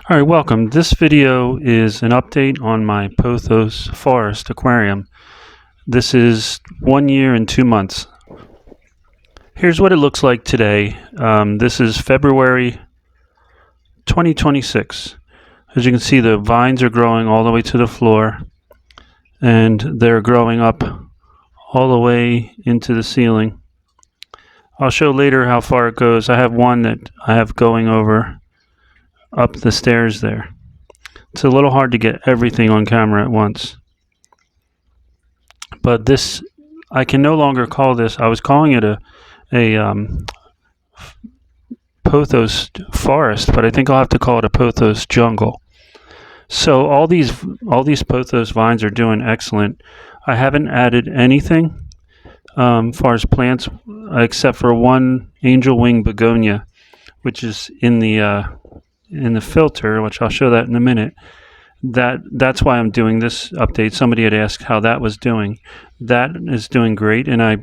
All right, welcome. This video is an update on my Pothos forest aquarium. This is 1 year and 2 months. Here's what it looks like today. This is February 2026. As you can see, the vines are growing all the way to the floor, and they're growing up all the way into the ceiling. I'll show later how far it goes. I have one that I have going over up the stairs there. It's a little hard to get everything on camera at once. But this, I can no longer call this. I was calling it a Pothos forest, but I think I'll have to call it a Pothos jungle. So all these Pothos vines are doing excellent. I haven't added anything as far as plants, except for one angel wing begonia, which is in the filter, which I'll show that in a minute. That's why I'm doing this update. Somebody had asked how that was doing. That is doing great, and I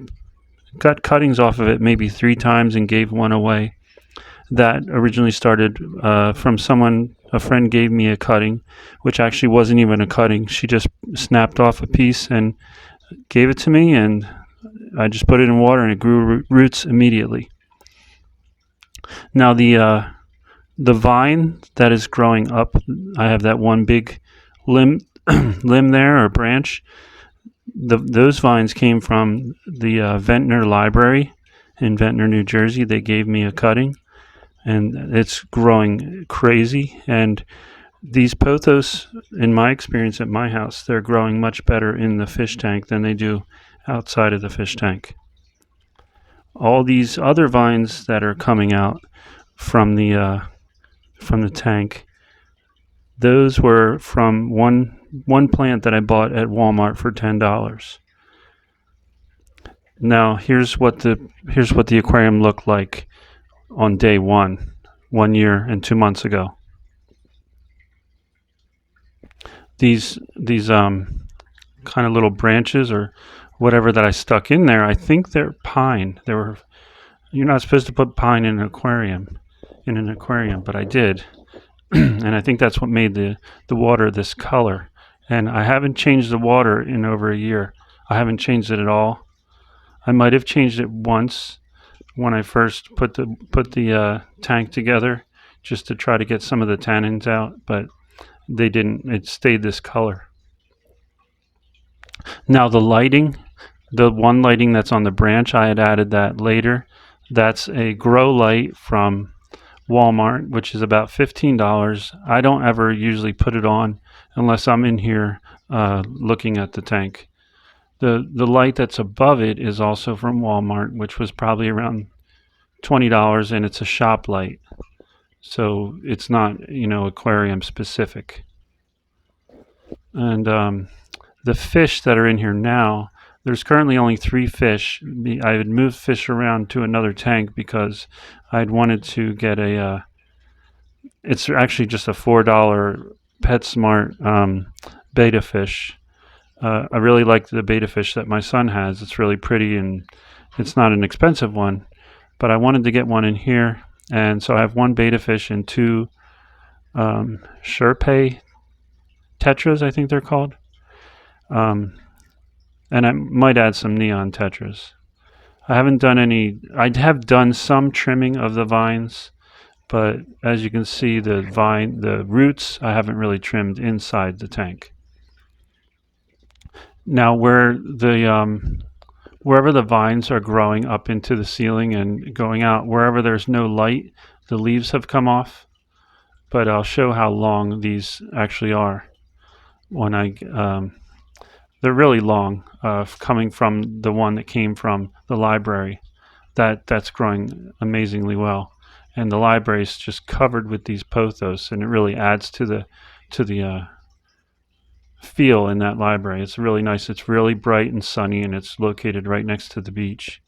got cuttings off of it maybe 3 times and gave one away. That originally started from someone, a friend gave me a cutting, which actually wasn't even a cutting. She just snapped off a piece and gave it to me, and I just put it in water and it grew roots immediately. Now the vine that is growing up, I have that one big limb there, or branch. Those vines came from the Ventnor Library in Ventnor, New Jersey. They gave me a cutting, and it's growing crazy. And these pothos, in my experience at my house, they're growing much better in the fish tank than they do outside of the fish tank. All these other vines that are coming out from the tank, those were from one plant that I bought at Walmart for $10. Now here's what the aquarium looked like on day 1 year and 2 months ago. These kind of little branches or whatever that I stuck in there, I think they're pine. You're not supposed to put pine in an aquarium, but I did. And I think that's what made the water this color. And I haven't changed the water in over a year. I haven't changed it at all. I might have changed it once when I first put the tank together, just to try to get some of the tannins out, but they didn't. It stayed this color. Now the lighting, the one lighting that's on the branch, I had added that later. That's a grow light from Walmart, which is about $15. I don't ever usually put it on unless I'm in here looking at the tank. The light that's above it is also from Walmart, which was probably around $20, and it's a shop light, so it's not aquarium specific. And the fish that are in here now, there's currently only 3 fish. I had moved fish around to another tank because I'd wanted to get it's actually just a $4 PetSmart beta fish. I really like the beta fish that my son has. It's really pretty, and it's not an expensive one, but I wanted to get one in here. And so I have 1 beta fish and 2 Sherpay tetras, I think they're called. And I might add some neon tetras. I haven't done any. I have done some trimming of the vines, but as you can see, the roots, I haven't really trimmed inside the tank. Now wherever the vines are growing up into the ceiling and going out, wherever there's no light, the leaves have come off. But I'll show how long these actually are when they're really long, coming from the one that came from the library. That's growing amazingly well, and the library is just covered with these pothos, and it really adds to the feel in that library. It's really nice. It's really bright and sunny, and it's located right next to the beach.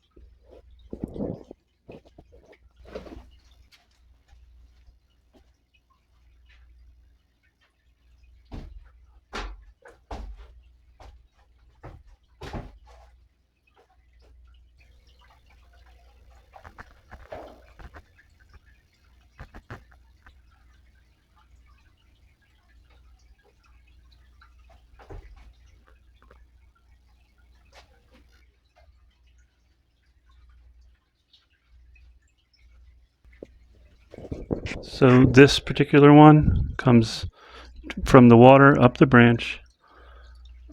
So this particular one comes from the water up the branch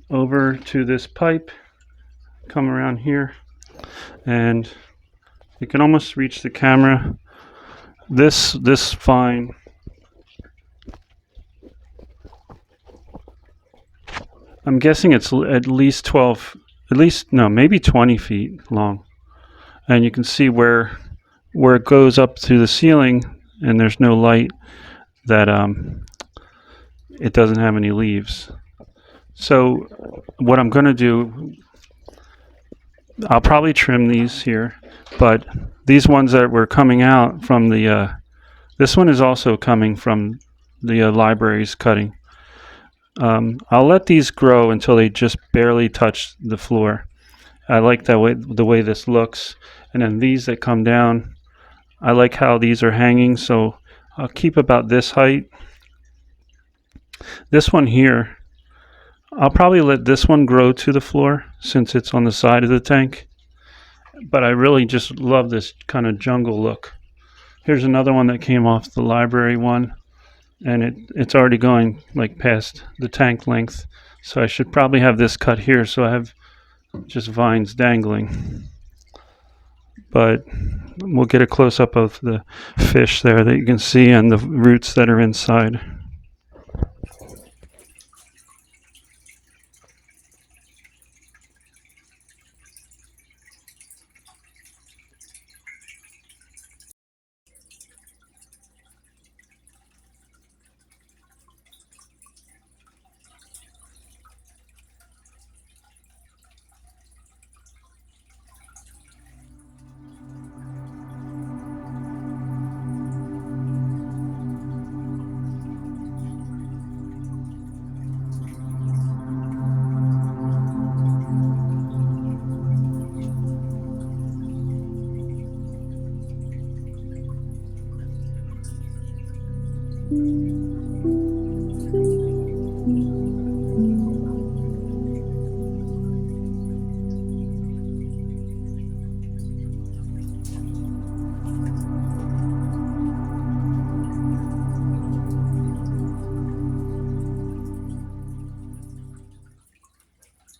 over to this pipe, come around here, and you can almost reach the camera. This vine, I'm guessing it's at least 12, maybe 20 feet long. And you can see where it goes up to the ceiling and there's no light, that it doesn't have any leaves. So what I'm going to do, I'll probably trim these here, but these ones that were coming out from the, this one is also coming from the library's cutting. I'll let these grow until they just barely touch the floor. I like the way this looks. And then these that come down, I like how these are hanging, so I'll keep about this height. This one here, I'll probably let this one grow to the floor since it's on the side of the tank. But I really just love this kind of jungle look. Here's another one that came off the library one, and it's already going like past the tank length. So I should probably have this cut here so I have just vines dangling. But we'll get a close-up of the fish there that you can see and the roots that are inside.